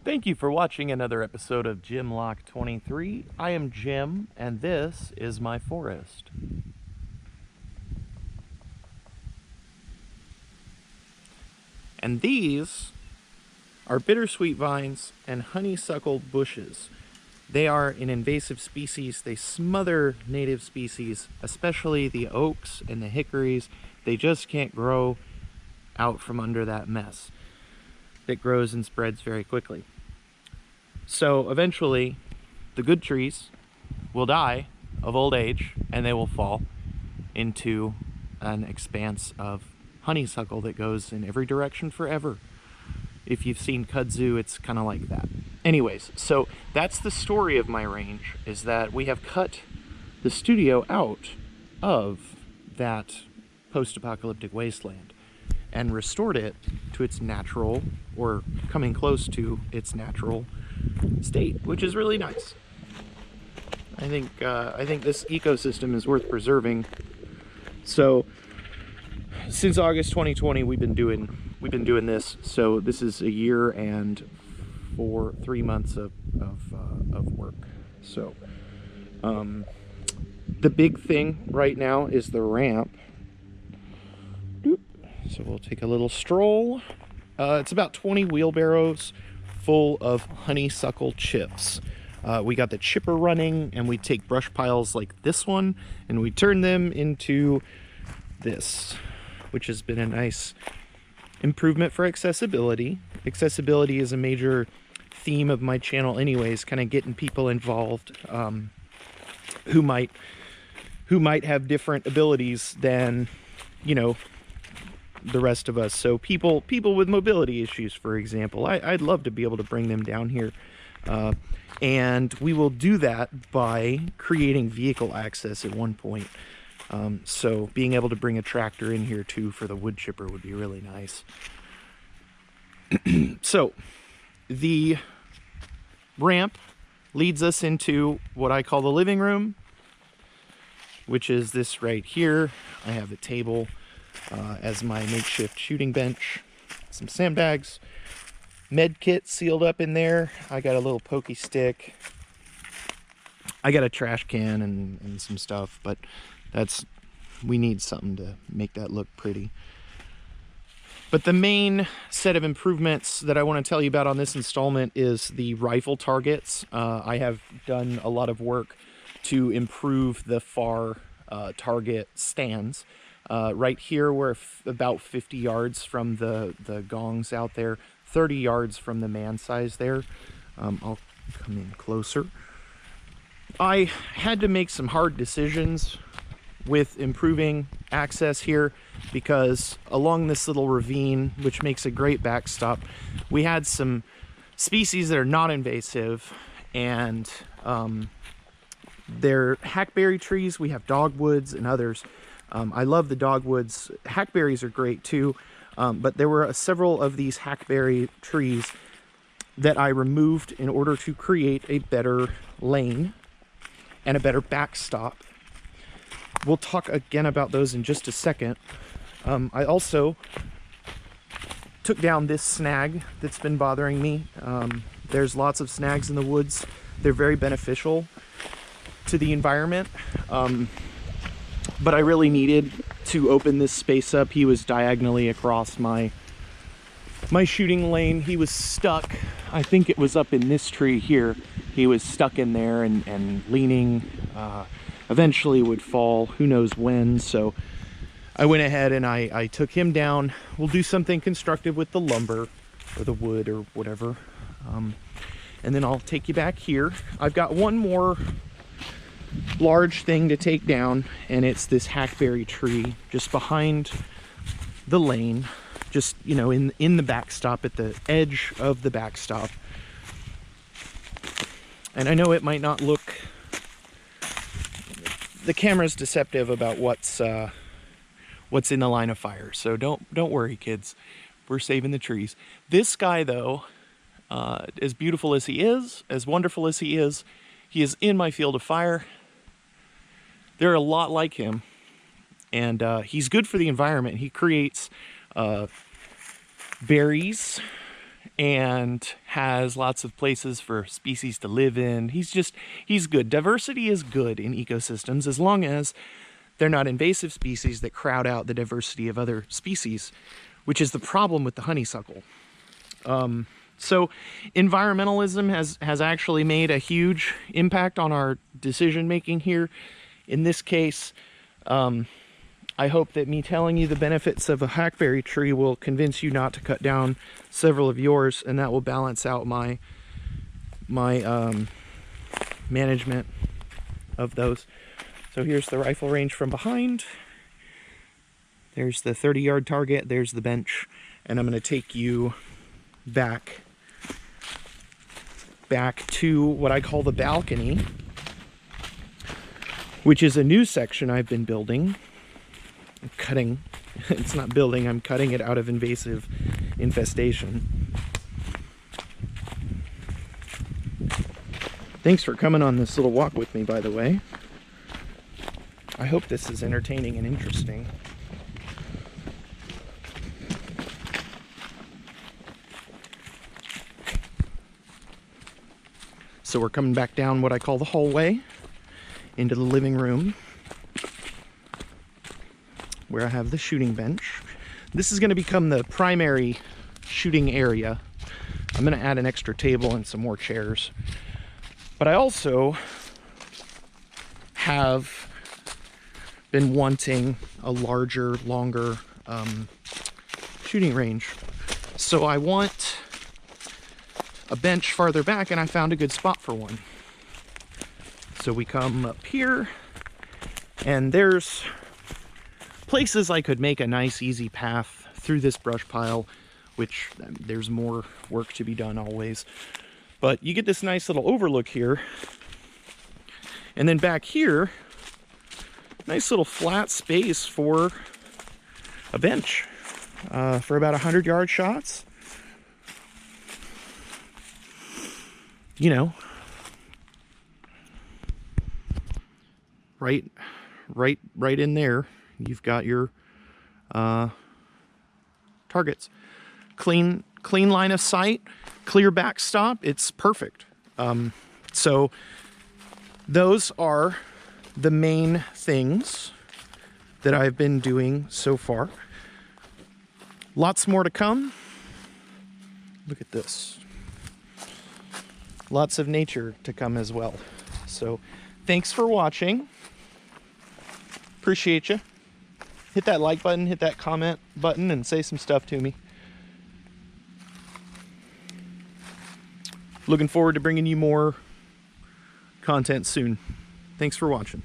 Thank you for watching another episode of Jim Lock 23. I am Jim, and this is my forest. And these are bittersweet vines and honeysuckle bushes. They are an invasive species. They smother native species, especially the oaks and the hickories. They just can't grow out from under that mess that grows and spreads very quickly. So eventually, the good trees will die of old age, and they will fall into an expanse of honeysuckle that goes in every direction forever. If you've seen kudzu, it's kind of like that. Anyways, so that's the story of my range, is that we have cut the studio out of that post-apocalyptic wasteland and restored it to its natural, or coming close to its natural state, which is really nice. I think this ecosystem is worth preserving. So since August 2020, we've been doing this. So this is a year and 3 months of work. So the big thing right now is the ramp. So we'll take a little stroll. It's about 20 wheelbarrows full of honeysuckle chips. We got the chipper running, and we take brush piles like this one and we turn them into this, which has been a nice improvement for accessibility. Accessibility is a major theme of my channel anyways, kind of getting people involved who might have different abilities than, you know, the rest of us. So people with mobility issues, for example, I'd love to be able to bring them down here, and we will do that by creating vehicle access at one point. So being able to bring a tractor in here too for the wood chipper would be really nice. So the ramp leads us into what I call the living room, which is this right here. I have a table as my makeshift shooting bench, some sandbags, med kit sealed up in there. I got a little pokey stick. I got a trash can and some stuff, but we need something to make that look pretty. But the main set of improvements that I want to tell you about on this installment is the rifle targets. I have done a lot of work to improve the far target stands. Right here, we're about 50 yards from the gongs out there, 30 yards from the man size there. I'll come in closer. I had to make some hard decisions with improving access here, because along this little ravine, which makes a great backstop, we had some species that are not invasive, and they're hackberry trees. We have dogwoods and others. I love the dogwoods. Hackberries are great too, but there were several of these hackberry trees that I removed in order to create a better lane and a better backstop. We'll talk again about those in just a second. I also took down this snag that's been bothering me. There's lots of snags in the woods. They're very beneficial to the environment. But I really needed to open this space up. He was diagonally across my shooting lane. He was stuck. I think it was up in this tree here. He was stuck in there and leaning. Eventually would fall, who knows when. So I went ahead and I took him down. We'll do something constructive with the lumber or the wood or whatever. And then I'll take you back here. I've got one more large thing to take down, and it's this hackberry tree just behind the lane, just, you know, in the backstop, at the edge of the backstop. And I know it might not look, the camera's deceptive about what's in the line of fire, so don't worry, kids, we're saving the trees. This guy though, as beautiful as he is, as wonderful as he is in my field of fire. There are a lot like him, and he's good for the environment. He creates berries and has lots of places for species to live in. He's good. Diversity is good in ecosystems as long as they're not invasive species that crowd out the diversity of other species, which is the problem with the honeysuckle. So environmentalism has actually made a huge impact on our decision making here. In this case, I hope that me telling you the benefits of a hackberry tree will convince you not to cut down several of yours, and that will balance out my management of those. So here's the rifle range from behind. There's the 30-yard target, there's the bench, and I'm going to take you back to what I call the balcony, which is a new section I've been building. I'm cutting, it's not building, I'm cutting it out of invasive infestation. Thanks for coming on this little walk with me, by the way. I hope this is entertaining and interesting. So we're coming back down what I call the hallway into the living room, where I have the shooting bench. This is going to become the primary shooting area. I'm going to add an extra table and some more chairs. But I also have been wanting a larger, longer shooting range. So I want a bench farther back, and I found a good spot for one. So we come up here, and there's places I could make a nice, easy path through this brush pile, which there's more work to be done always. But you get this nice little overlook here. And then back here, nice little flat space for a bench for about 100-yard shots. You know, right in there, you've got your targets. Clean line of sight, clear backstop. It's perfect. So those are the main things that I've been doing so far. Lots more to come. Look at this. Lots of nature to come as well. So thanks for watching. Appreciate you. Hit that like button, hit that comment button, and say some stuff to me. Looking forward to bringing you more content soon. Thanks for watching.